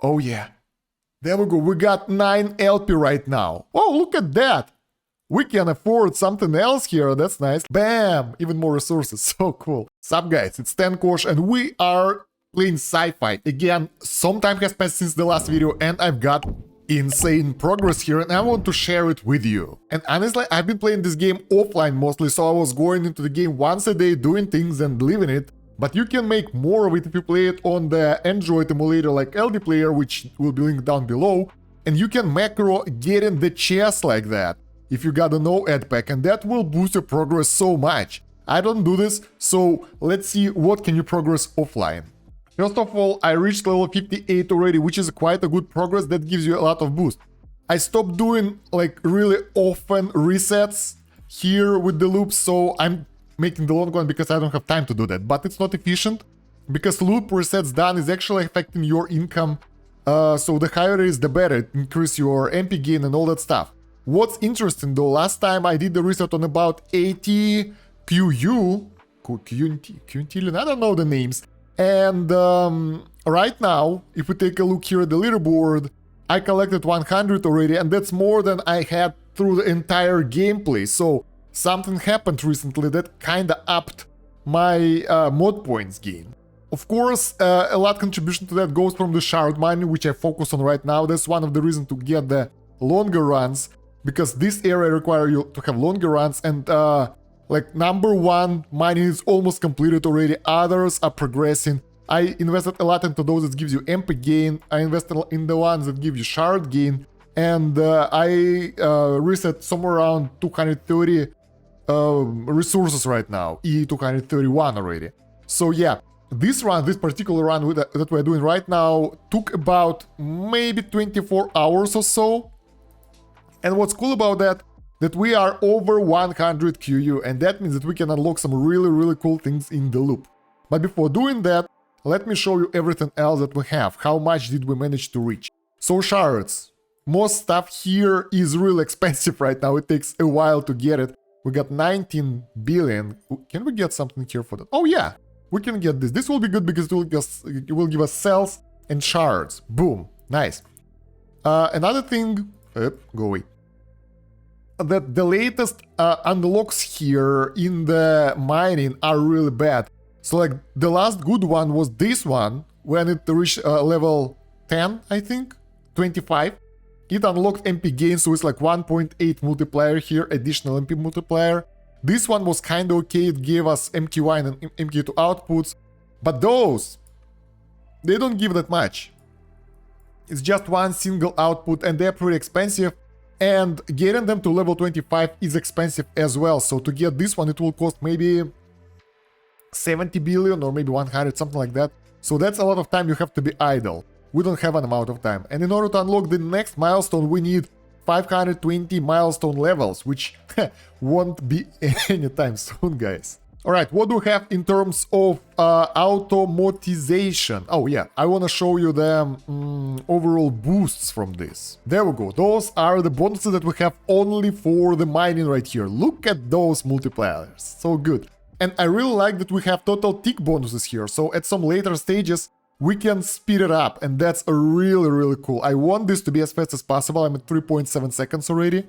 Oh yeah. There we go. We got 9 LP right now. Oh, look at that. We can afford something else here. That's nice. Bam! Even more resources. So cool. Sup guys, it's 10 Kosh and we are playing Cifi. Again, some time has passed since the last video and I've got insane progress here and I want to share it with you. And honestly, I've been playing this game offline mostly, so I was going into the game once a day, doing things and living it. But you can make more of it if you play it on the Android emulator like LD Player, which will be linked down below. And you can macro get in the chest like that if you got a no ad pack, and that will boost your progress so much. I don't do this, so let's see what can you progress offline. First of all, I reached level 58 already, which is quite a good progress. That gives you a lot of boost. I stopped doing like really often resets here with the loops, so I'm making the long one because I don't have time to do that. But it's not efficient because loop resets done is actually affecting your income. So the higher it is, the better. It increases your MP gain and all that stuff. What's interesting though, last time I did the reset on about 80 QU, Quintillion, I don't know the names. And right now, if we take a look here at the leaderboard, I collected 100 already, and that's more than I had through the entire gameplay. So something happened recently that kinda upped my mod points gain. Of course, a lot contribution to that goes from the shard mining, which I focus on right now. That's one of the reasons to get the longer runs, because this area requires you to have longer runs, and like number 1 mining is almost completed already, others are progressing. I invested a lot into those that gives you MP gain, I invested in the ones that give you shard gain, and I reset somewhere around 230 resources right now, E231 already. So yeah, this particular run that we're doing right now took about maybe 24 hours or so. And what's cool about that we are over 100 QU, and that means that we can unlock some really cool things in the loop. But before doing that, let me show you everything else that we have. How much did we manage to reach? So shards. Most stuff here is really expensive right now. It takes a while to get it. We got 19 billion. Can we get something here for that? Oh yeah, we can get this. This will be good because it will give us cells and shards. Boom, nice. Another thing, go away. That the latest unlocks here in the mining are really bad. So like the last good one was this one, when it reached level 10, I think, 25. It unlocked MP gain, so it's like 1.8 multiplier here, additional MP multiplier. This one was kinda okay, it gave us MQ1 and MQ2 outputs, but those, they don't give that much. It's just one single output and they're pretty expensive, and getting them to level 25 is expensive as well. So to get this one, it will cost maybe 70 billion or maybe 100, something like that. So that's a lot of time you have to be idle. We don't have an amount of time. And in order to unlock the next milestone, we need 520 milestone levels, which won't be anytime soon, guys. Alright, what do we have in terms of automatization? Oh yeah, I want to show you the overall boosts from this. There we go. Those are the bonuses that we have only for the mining right here. Look at those multipliers. So good. And I really like that we have total tick bonuses here. So at some later stages, we can speed it up. And that's really cool. I want this to be as fast as possible. I'm at 3.7 seconds already.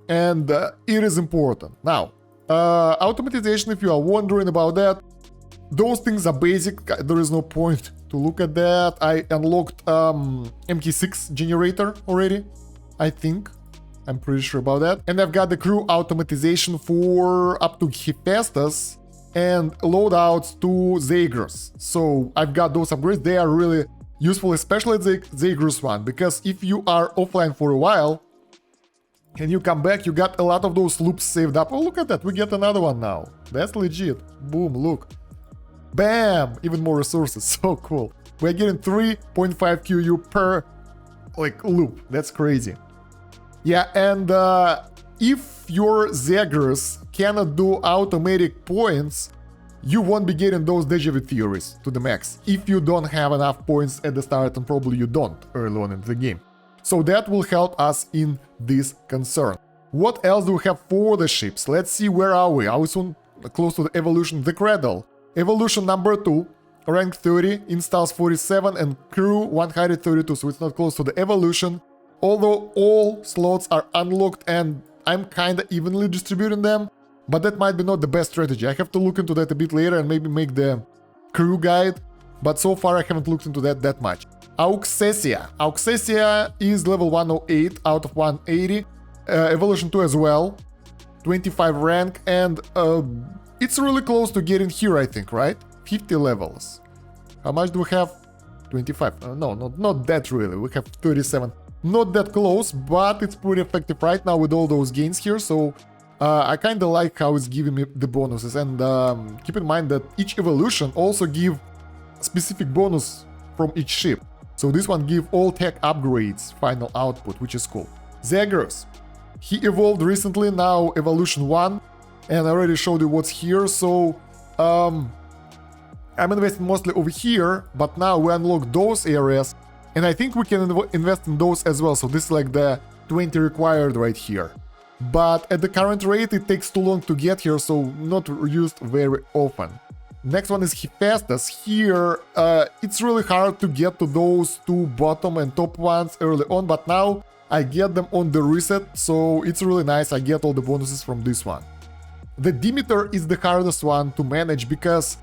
And it is important. Now, automatization, if you are wondering about that, those things are basic. There is no point to look at that. I unlocked MK6 generator already, I think. I'm pretty sure about that. And I've got the crew automatization for up to Hephaestus and loadouts to Zagreus. So I've got those upgrades. They are really useful, especially the Zagreus one, because if you are offline for a while and you come back, you got a lot of those loops saved up. Oh, look at that. We get another one now. That's legit. Boom, look. Bam! Even more resources. So cool. We're getting 3.5 QU per like loop. That's crazy. Yeah, and if your Zagreus cannot do automatic points, you won't be getting those deja vu theories to the max. If you don't have enough points at the start, and probably you don't early on in the game. So that will help us in this concern. What else do we have for the ships? Let's see, where are we? Are we soon close to the evolution? The Cradle. Evolution number 2. rank 30, installs 47, and crew 132, so it's not close to the evolution. Although all slots are unlocked and I'm kinda evenly distributing them, but that might be not the best strategy. I have to look into that a bit later and maybe make the crew guide, but so far I haven't looked into that much. Auxesia. Auxesia is level 108 out of 180, evolution 2 as well, 25 rank, and it's really close to getting here, I think, right? 50 levels. How much do we have? 25. No, not that really. We have 37. Not that close, but it's pretty effective right now with all those gains here, so I kind of like how it's giving me the bonuses. And keep in mind that each evolution also give specific bonus from each ship. So this one give all tech upgrades final output, which is cool. Zagreus. He evolved recently, now evolution 1, and I already showed you what's here, so I'm investing mostly over here, but now we unlock those areas, and I think we can invest in those as well, so this is like the 20 required right here. But at the current rate, it takes too long to get here, so not used very often. Next one is Hephaestus. Here, it's really hard to get to those two bottom and top ones early on, but now I get them on the reset, so it's really nice. I get all the bonuses from this one. The Demeter is the hardest one to manage because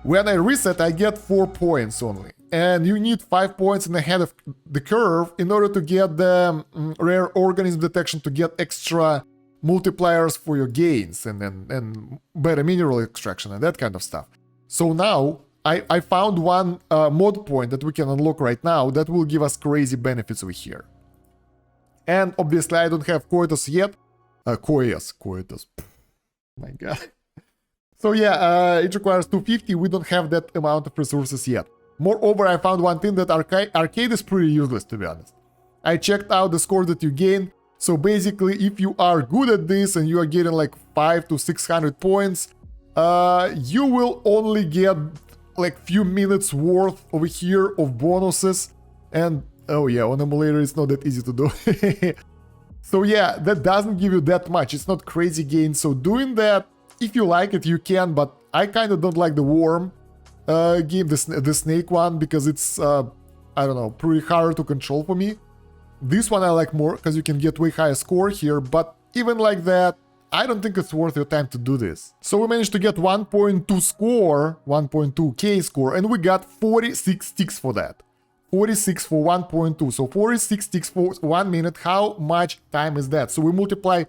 when I reset, I get 4 points only. And you need 5 points in the head of the curve in order to get the rare organism detection, to get extra multipliers for your gains and better mineral extraction and that kind of stuff. So now I found one mod point that we can unlock right now that will give us crazy benefits over here. And obviously I don't have coitus yet. Coitus. My god. So yeah, it requires 250. We don't have that amount of resources yet. Moreover, I found one thing that arcade is pretty useless, to be honest. I checked out the score that you gain. So basically, if you are good at this and you are getting like 500 to 600 points, you will only get like few minutes worth over here of bonuses. And oh yeah, on emulator it's not that easy to do. So yeah, that doesn't give you that much. It's not crazy gain. So doing that, if you like it, you can. But I kind of don't like the worm game, the snake one, because it's I don't know, pretty hard to control for me. This one I like more because you can get way higher score here, but even like that, I don't think it's worth your time to do this. So we managed to get 1.2 score, 1.2k score, and we got 46 ticks for that. 46 for 1.2, so 46 ticks for 1 minute. How much time is that? So we multiply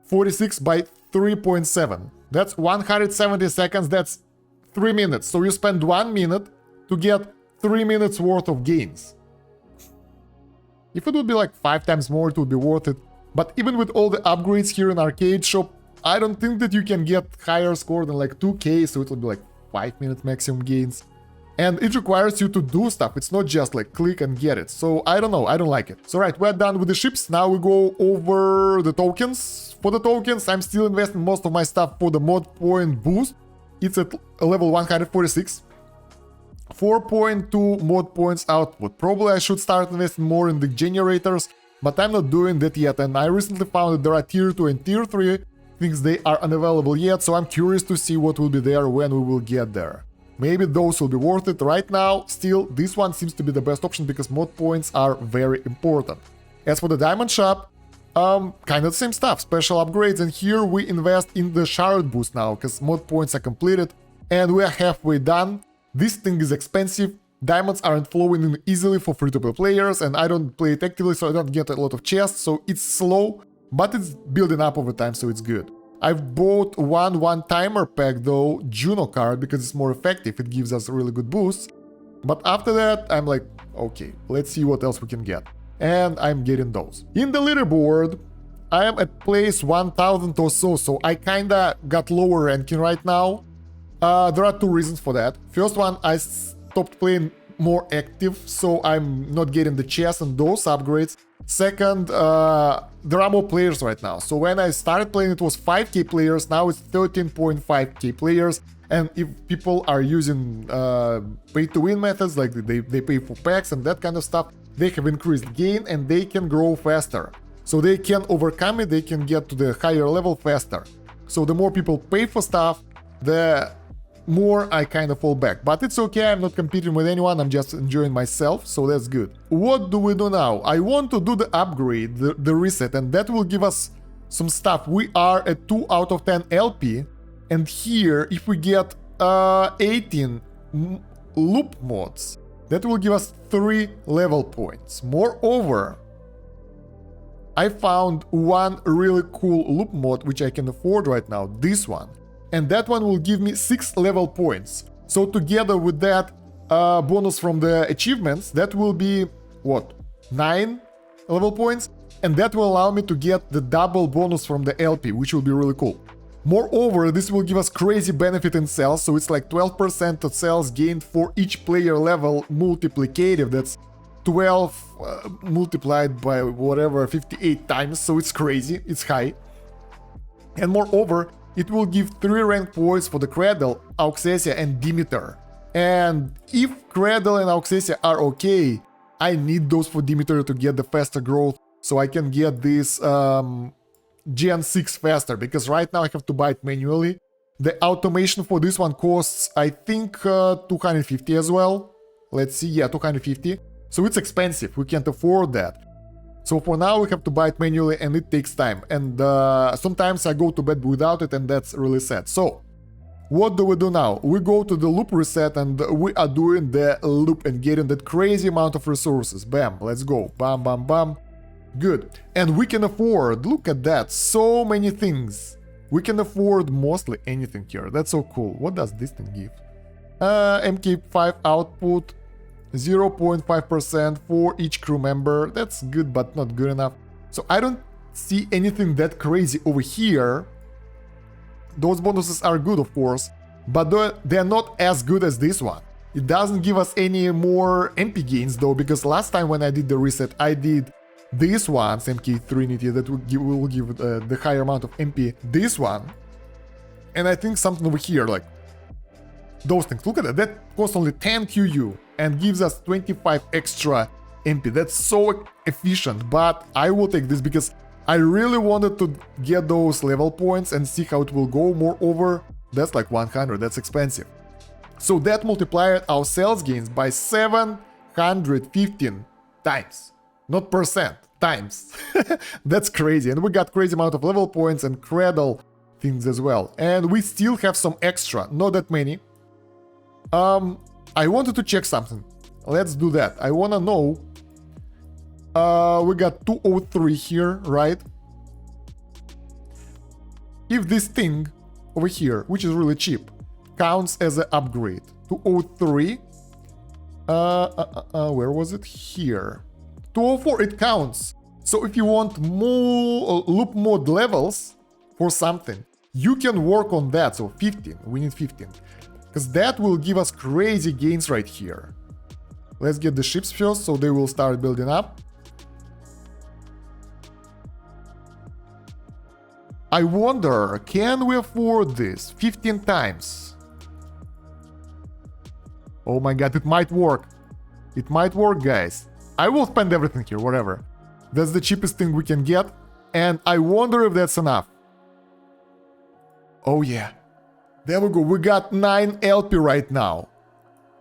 46 by 3.7. That's 170 seconds, that's 3 minutes. So you spend 1 minute to get 3 minutes worth of gains. If it would be like 5 times more, it would be worth it. But even with all the upgrades here in Arcade Shop, I don't think that you can get higher score than like 2k, so it will be like 5 minutes maximum gains. And it requires you to do stuff, it's not just like click and get it. So I don't know, I don't like it. So right, we're done with the ships, now we go over the tokens. For the tokens, I'm still investing most of my stuff for the mod point boost. It's at level 146. 4.2 mod points output. Probably I should start investing more in the generators, but I'm not doing that yet, and I recently found that there are tier 2 and tier 3 things. They are unavailable yet, so I'm curious to see what will be there when we will get there. Maybe those will be worth it. Right now, still, this one seems to be the best option because mod points are very important. As for the diamond shop, kind of the same stuff, special upgrades, and here we invest in the shard boost now, because mod points are completed, and we are halfway done. This thing is expensive, diamonds aren't flowing in easily for free-to-play players, and I don't play it actively, so I don't get a lot of chests, so it's slow, but it's building up over time, so it's good. I've bought one-timer pack though, Juno card, because it's more effective, it gives us really good boosts. But after that, I'm like, okay, let's see what else we can get. And I'm getting those. In the leaderboard, I am at place 1000 or so I kinda got lower ranking right now. There are 2 reasons for that. First one, I stopped playing more active, so I'm not getting the chests and those upgrades. Second, there are more players right now. So when I started playing, it was 5k players, now it's 13.5k players. And if people are using pay-to-win methods, like they pay for packs and that kind of stuff, they have increased gain and they can grow faster. So they can overcome it, they can get to the higher level faster. So the more people pay for stuff, the more, I kind of fall back. But it's okay, I'm not competing with anyone, I'm just enjoying myself, so that's good. What do we do now? I want to do the upgrade, the reset, and that will give us some stuff. We are at 2 out of 10 LP, and here, if we get 18 loop mods, that will give us 3 level points. Moreover, I found one really cool loop mod which I can afford right now, this one. And that one will give me 6 level points. So together with that bonus from the achievements, that will be, what, 9 level points? And that will allow me to get the double bonus from the LP, which will be really cool. Moreover, this will give us crazy benefit in sales, so it's like 12% of sales gained for each player level multiplicative. That's 12 multiplied by whatever, 58 times, so it's crazy, it's high. And moreover, it will give 3 rank points for the Cradle, Auxesia and Demeter. And if Cradle and Auxesia are okay, I need those for Demeter to get the faster growth, so I can get this Gen 6 faster, because right now I have to buy it manually. The automation for this one costs, I think, 250 as well. Let's see, yeah, 250. So it's expensive, we can't afford that. So for now we have to buy it manually and it takes time. And sometimes I go to bed without it and that's really sad. So, what do we do now? We go to the loop reset and we are doing the loop and getting that crazy amount of resources. Bam, let's go. Bam, bam, bam. Good. And we can afford, look at that, so many things. We can afford mostly anything here. That's so cool. What does this thing give? MK5 output, 0.5% for each crew member. That's good, but not good enough. So I don't see anything that crazy over here. Those bonuses are good, of course, but they're not as good as this one. It doesn't give us any more MP gains though, because last time when I did the reset, I did these ones, MK Trinity, that will give the higher amount of MP. This one, and I think something over here, like those things. Look at that, that costs only 10 QU and gives us 25 extra MP. That's so efficient, but I will take this because I really wanted to get those level points and see how it will go. Moreover, that's like 100, that's expensive. So that multiplied our sales gains by 715 times. Not percent, times. That's crazy. And we got crazy amount of level points and Cradle things as well. And we still have some extra, not that many. I wanted to check something. Let's do that. I wanna know. We got 203 here, right? If this thing over here, which is really cheap, counts as an upgrade. 203. Where was it? Here. 204, it counts. So if you want more loop mode levels for something, you can work on that. So 15, we need 15. Because that will give us crazy gains right here. Let's get the ships first, so they will start building up. I wonder, can we afford this 15 times? Oh my god, it might work. It might work, guys. I will spend everything here, whatever. That's the cheapest thing we can get, and I wonder if that's enough. Oh yeah. There we go, we got 9 LP right now.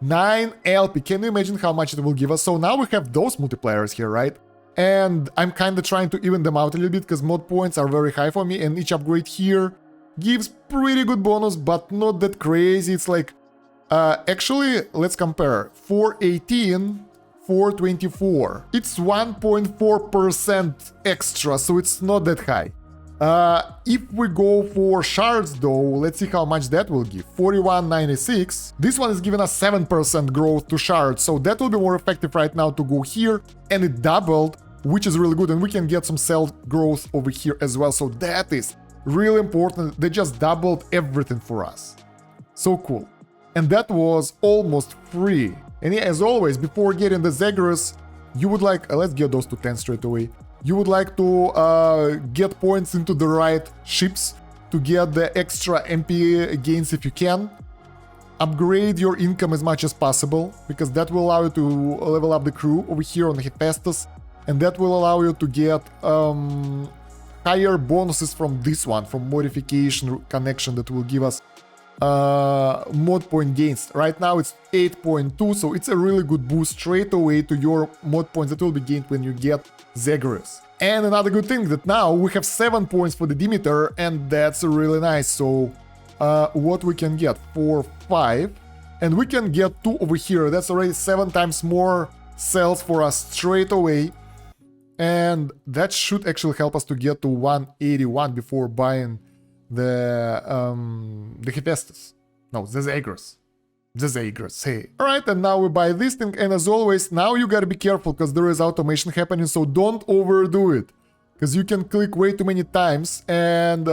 9 LP, can you imagine how much it will give us? So now we have those multipliers here, right? And I'm kinda trying to even them out a little bit, because mod points are very high for me, and each upgrade here gives pretty good bonus, but not that crazy. It's like, actually, let's compare. 418, 424. It's 1.4% extra, so it's not that high. If we go for shards though, let's see how much that will give. 41.96. This one is giving us 7% growth to shards, so that will be more effective right now to go here, and it doubled, which is really good, and we can get some cell growth over here as well, so that is really important. They just doubled everything for us. So cool. And that was almost free. And yeah, as always, before getting the Zagreus, you would like, let's get those to 10 straight away. You would like to get points into the right ships to get the extra MP gains if you can. Upgrade your income as much as possible, because that will allow you to level up the crew over here on Hephaestus, and that will allow you to get higher bonuses from this one, from modification connection, that will give us mod point gains. Right now it's 8.2, so it's a really good boost straight away to your mod points that will be gained when you get Zagreus. And another good thing that now we have 7 points for the Demeter, and that's really nice. So what we can get? 4, 5, and we can get 2 over here. That's already 7 times more cells for us straight away. And that should actually help us to get to 181 before buying the Hephaestus. No, the Zagreus. The Zagreus, hey. Alright, and now we buy this thing, and as always, now you gotta be careful, because there is automation happening, so don't overdo it. Because you can click way too many times, and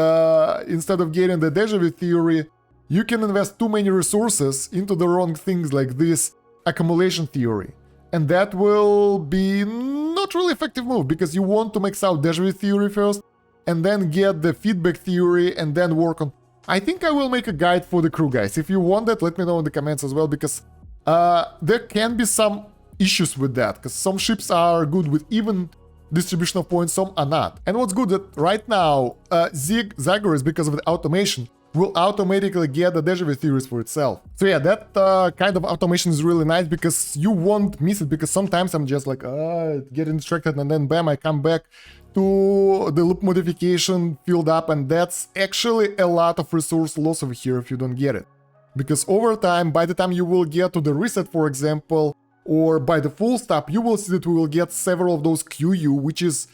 instead of getting the deja vu theory, you can invest too many resources into the wrong things like this accumulation theory. And that will be not really effective move, because you want to max out deja vu theory first, and then get the feedback theory, and then work on... I think I will make a guide for the crew, guys. If you want that, let me know in the comments as well, because there can be some issues with that, because some ships are good with even distribution of points, some are not. And what's good that right now, Zagreus, because of the automation, will automatically get the deja vu theories for itself. So yeah, that kind of automation is really nice, because you won't miss it, because sometimes I'm just like, getting distracted, and then bam, I come back to the loop modification filled up, and that's actually a lot of resource loss over here if you don't get it. Because over time, by the time you will get to the reset, for example, or by the full stop, you will see that we will get several of those QU, which is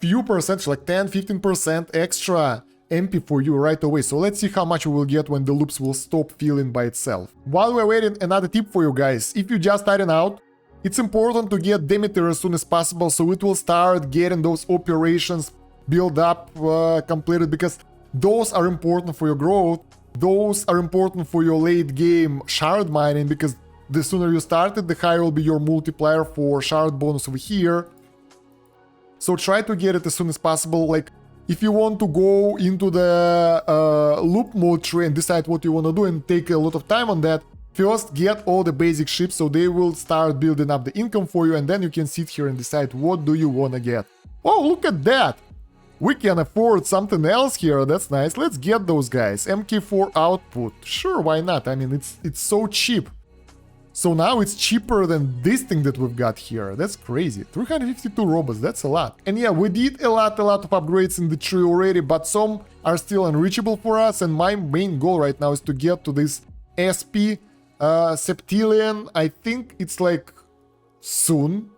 few percentage, like 10-15% extra MP for you right away. So let's see how much we will get when the loops will stop filling by itself. While we're waiting, another tip for you guys. If you're just starting out, it's important to get Demeter as soon as possible, so it will start getting those operations build up, completed, because those are important for your growth. Those are important for your late game shard mining, because the sooner you start it, the higher will be your multiplier for shard bonus over here. So try to get it as soon as possible. Like, if you want to go into the loop mode tree and decide what you want to do and take a lot of time on that, first get all the basic ships, so they will start building up the income for you, and then you can sit here and decide what do you want to get. Oh, look at that! We can afford something else here, that's nice. Let's get those guys. MK4 output. Sure, why not? I mean, it's so cheap. So now it's cheaper than this thing that we've got here. That's crazy. 352 robots, that's a lot. And yeah, we did a lot of upgrades in the tree already, but some are still unreachable for us, and my main goal right now is to get to this SP Septilian. I think it's like soon.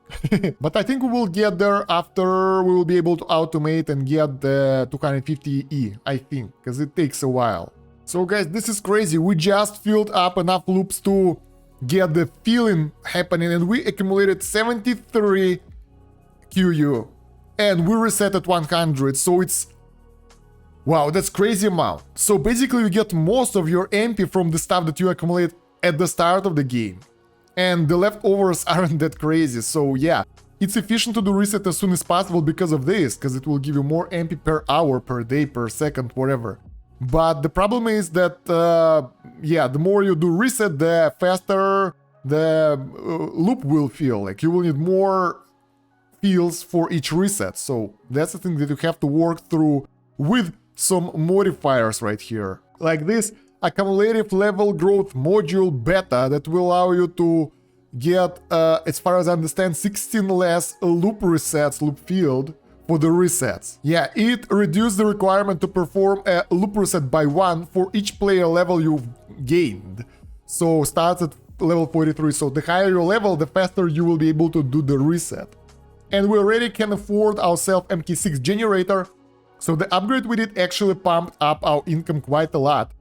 But I think we will get there after we will be able to automate and get the 250E, I think, because it takes a while. So guys, this is crazy. We just filled up enough loops to get the filling happening, and we accumulated 73 QU, and we reset at 100, so it's... Wow, that's crazy amount. So basically you get most of your MP from the stuff that you accumulate at the start of the game. And the leftovers aren't that crazy, so yeah. It's efficient to do reset as soon as possible because of this, because it will give you more MP per hour, per day, per second, whatever. But the problem is that, yeah, the more you do reset, the faster the loop will feel. Like, you will need more fills for each reset. So that's the thing that you have to work through with some modifiers right here. Like this accumulative level growth module beta that will allow you to get, as far as I understand, 16 less loop resets, loop field, for the resets. Yeah, it reduced the requirement to perform a loop reset by 1 for each player level you've gained. So starts at level 43, so the higher your level, the faster you will be able to do the reset. And we already can afford ourselves MK6 generator, so the upgrade we did actually pumped up our income quite a lot.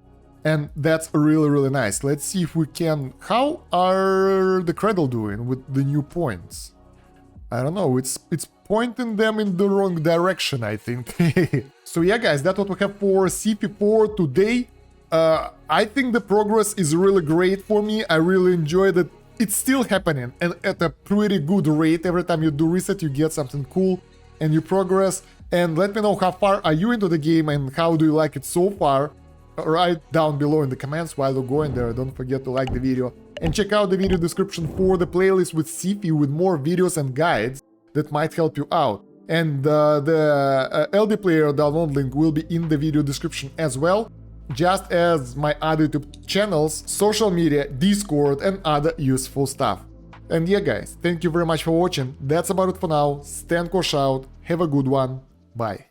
And that's really nice. Let's see if we can... How are the Cradle doing with the new points? I don't know, it's pointing them in the wrong direction, I think. So yeah, guys, that's what we have for Cifi for today. I think the progress is really great for me. I really enjoy that it's still happening, and at a pretty good rate. Every time you do reset, you get something cool, and you progress. And let me know how far are you into the game, and how do you like it so far. Right down below in the comments. While you're going there, don't forget to like the video. And check out the video description for the playlist with Cifi, with more videos and guides that might help you out. And the LD player download link will be in the video description as well. just as my other YouTube channels, social media, Discord, and other useful stuff. And yeah guys, thank you very much for watching. That's about it for now. Stan Kosh out. Have a good one. Bye.